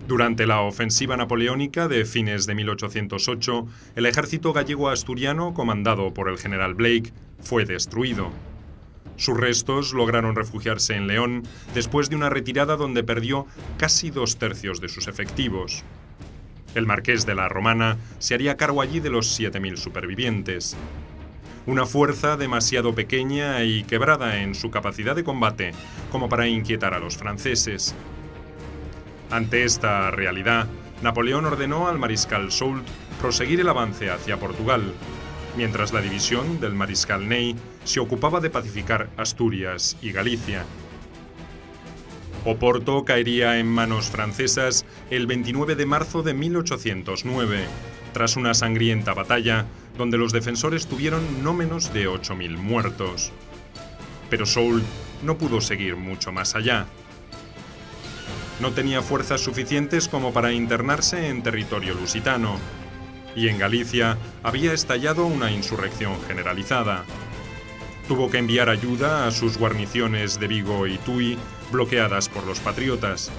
Durante la ofensiva napoleónica de fines de 1808, el ejército gallego-asturiano, comandado por el general Blake, fue destruido. Sus restos lograron refugiarse en León después de una retirada donde perdió casi 2/3 de sus efectivos. El marqués de la Romana se haría cargo allí de los 7.000 supervivientes. Una fuerza demasiado pequeña y quebrada en su capacidad de combate como para inquietar a los franceses. Ante esta realidad, Napoleón ordenó al mariscal Soult proseguir el avance hacia Portugal, mientras la división del mariscal Ney se ocupaba de pacificar Asturias y Galicia. Oporto caería en manos francesas el 29 de marzo de 1809, tras una sangrienta batalla donde los defensores tuvieron no menos de 8.000 muertos. Pero Soult no pudo seguir mucho más allá. No tenía fuerzas suficientes como para internarse en territorio lusitano, y en Galicia había estallado una insurrección generalizada. Tuvo que enviar ayuda a sus guarniciones de Vigo y Tui, bloqueadas por los patriotas.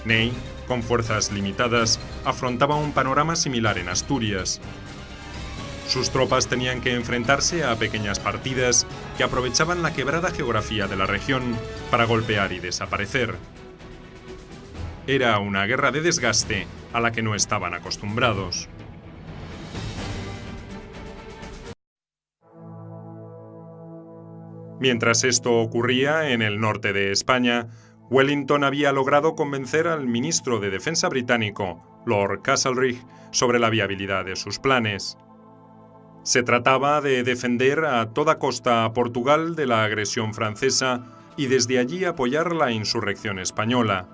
Ney, con fuerzas limitadas, afrontaba un panorama similar en Asturias. Sus tropas tenían que enfrentarse a pequeñas partidas que aprovechaban la quebrada geografía de la región para golpear y desaparecer. Era una guerra de desgaste a la que no estaban acostumbrados. Mientras esto ocurría en el norte de España, Wellington había logrado convencer al ministro de Defensa británico, Lord Castlereagh, sobre la viabilidad de sus planes. Se trataba de defender a toda costa a Portugal de la agresión francesa y desde allí apoyar la insurrección española.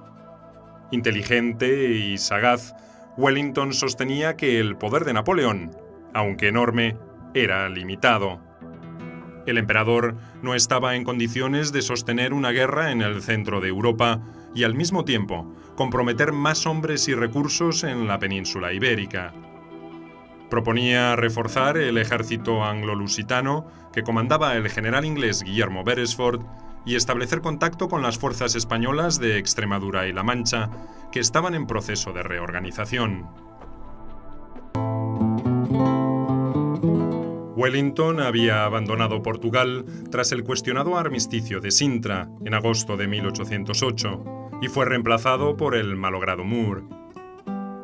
Inteligente y sagaz, Wellington sostenía que el poder de Napoleón, aunque enorme, era limitado. El emperador no estaba en condiciones de sostener una guerra en el centro de Europa y al mismo tiempo comprometer más hombres y recursos en la península ibérica. Proponía reforzar el ejército anglo-lusitano que comandaba el general inglés Guillermo Beresford y establecer contacto con las fuerzas españolas de Extremadura y La Mancha, que estaban en proceso de reorganización. Wellington había abandonado Portugal tras el cuestionado armisticio de Sintra en agosto de 1808 y fue reemplazado por el malogrado Moore.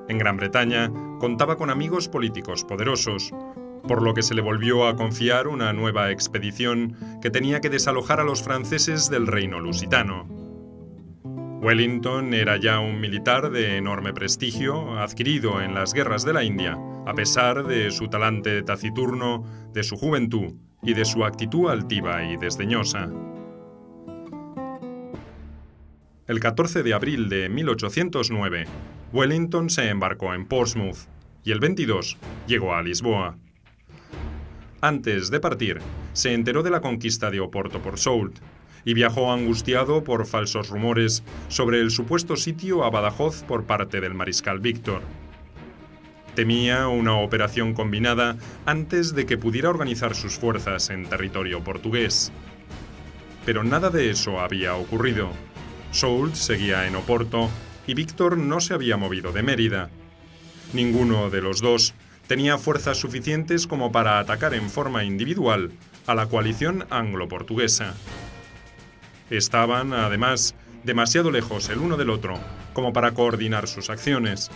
En Gran Bretaña contaba con amigos políticos poderosos, por lo que se le volvió a confiar una nueva expedición que tenía que desalojar a los franceses del reino lusitano. Wellington era ya un militar de enorme prestigio adquirido en las guerras de la India, a pesar de su talante taciturno, de su juventud y de su actitud altiva y desdeñosa. El 14 de abril de 1809, Wellington se embarcó en Portsmouth y el 22 llegó a Lisboa. Antes de partir, se enteró de la conquista de Oporto por Soult y viajó angustiado por falsos rumores sobre el supuesto sitio a Badajoz por parte del mariscal Víctor. Temía una operación combinada antes de que pudiera organizar sus fuerzas en territorio portugués. Pero nada de eso había ocurrido. Soult seguía en Oporto y Víctor no se había movido de Mérida. Ninguno de los dos tenía fuerzas suficientes como para atacar en forma individual a la coalición anglo-portuguesa. Estaban, además, demasiado lejos el uno del otro como para coordinar sus acciones,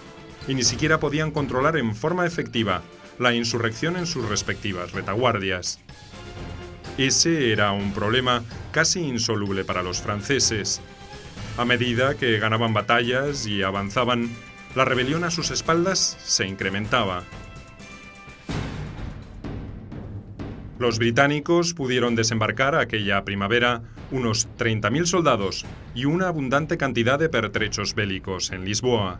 y ni siquiera podían controlar en forma efectiva la insurrección en sus respectivas retaguardias. Ese era un problema casi insoluble para los franceses. A medida que ganaban batallas y avanzaban, la rebelión a sus espaldas se incrementaba. Los británicos pudieron desembarcar aquella primavera unos 30.000 soldados y una abundante cantidad de pertrechos bélicos en Lisboa.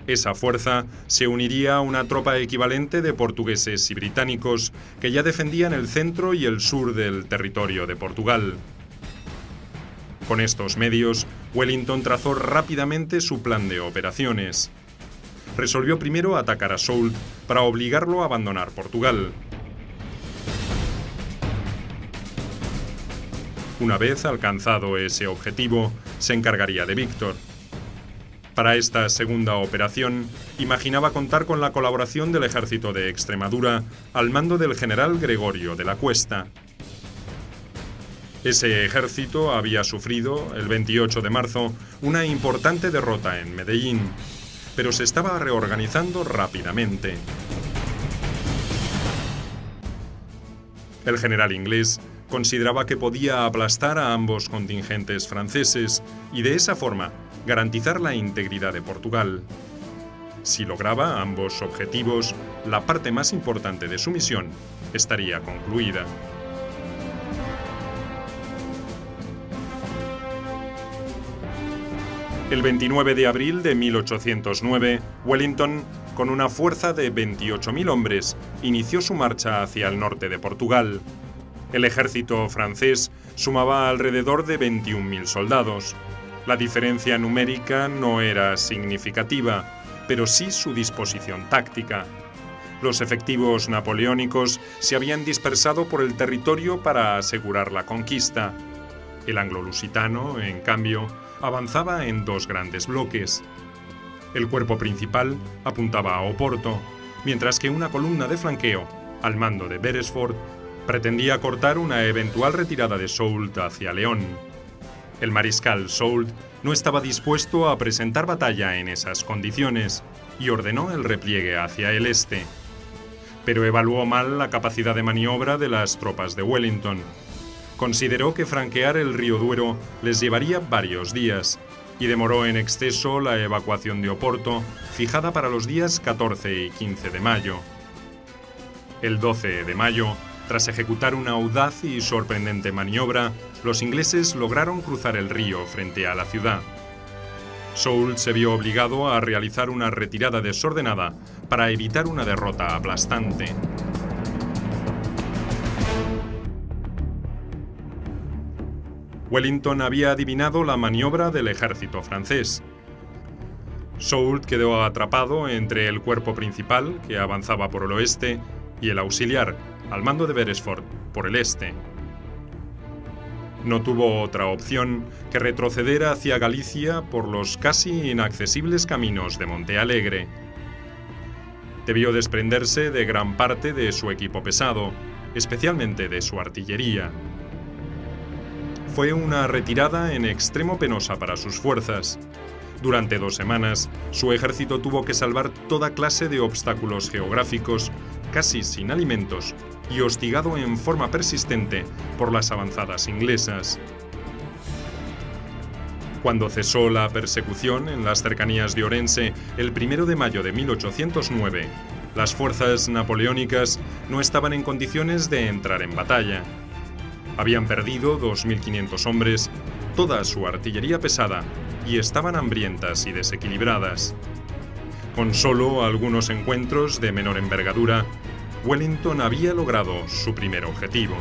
Esa fuerza se uniría a una tropa equivalente de portugueses y británicos que ya defendían el centro y el sur del territorio de Portugal. Con estos medios, Wellington trazó rápidamente su plan de operaciones. Resolvió primero atacar a Soult para obligarlo a abandonar Portugal. Una vez alcanzado ese objetivo, se encargaría de Víctor. Para esta segunda operación, imaginaba contar con la colaboración del ejército de Extremadura al mando del general Gregorio de la Cuesta. Ese ejército había sufrido, el 28 de marzo, una importante derrota en Medellín, pero se estaba reorganizando rápidamente. El general inglés consideraba que podía aplastar a ambos contingentes franceses y de esa forma garantizar la integridad de Portugal. Si lograba ambos objetivos, la parte más importante de su misión estaría concluida. El 29 de abril de 1809, Wellington, con una fuerza de 28.000 hombres, inició su marcha hacia el norte de Portugal. El ejército francés sumaba alrededor de 21.000 soldados. La diferencia numérica no era significativa, pero sí su disposición táctica. Los efectivos napoleónicos se habían dispersado por el territorio para asegurar la conquista. El anglo-lusitano, en cambio, avanzaba en dos grandes bloques. El cuerpo principal apuntaba a Oporto, mientras que una columna de flanqueo, al mando de Beresford, pretendía cortar una eventual retirada de Soult hacia León. El mariscal Soult no estaba dispuesto a presentar batalla en esas condiciones y ordenó el repliegue hacia el este. Pero evaluó mal la capacidad de maniobra de las tropas de Wellington. Consideró que franquear el río Duero les llevaría varios días y demoró en exceso la evacuación de Oporto, fijada para los días 14 y 15 de mayo. El 12 de mayo, tras ejecutar una audaz y sorprendente maniobra, los ingleses lograron cruzar el río frente a la ciudad. Soult se vio obligado a realizar una retirada desordenada para evitar una derrota aplastante. Wellington había adivinado la maniobra del ejército francés. Soult quedó atrapado entre el cuerpo principal, que avanzaba por el oeste, y el auxiliar, al mando de Beresford, por el este. No tuvo otra opción que retroceder hacia Galicia por los casi inaccesibles caminos de Montealegre. Debió desprenderse de gran parte de su equipo pesado, especialmente de su artillería. Fue una retirada en extremo penosa para sus fuerzas. Durante 2 semanas, su ejército tuvo que salvar toda clase de obstáculos geográficos, casi sin alimentos, y hostigado en forma persistente por las avanzadas inglesas. Cuando cesó la persecución en las cercanías de Orense el 1 de mayo de 1809, las fuerzas napoleónicas no estaban en condiciones de entrar en batalla. Habían perdido 2.500 hombres, toda su artillería pesada, y estaban hambrientas y desequilibradas. Con solo algunos encuentros de menor envergadura, Wellington había logrado su primer objetivo.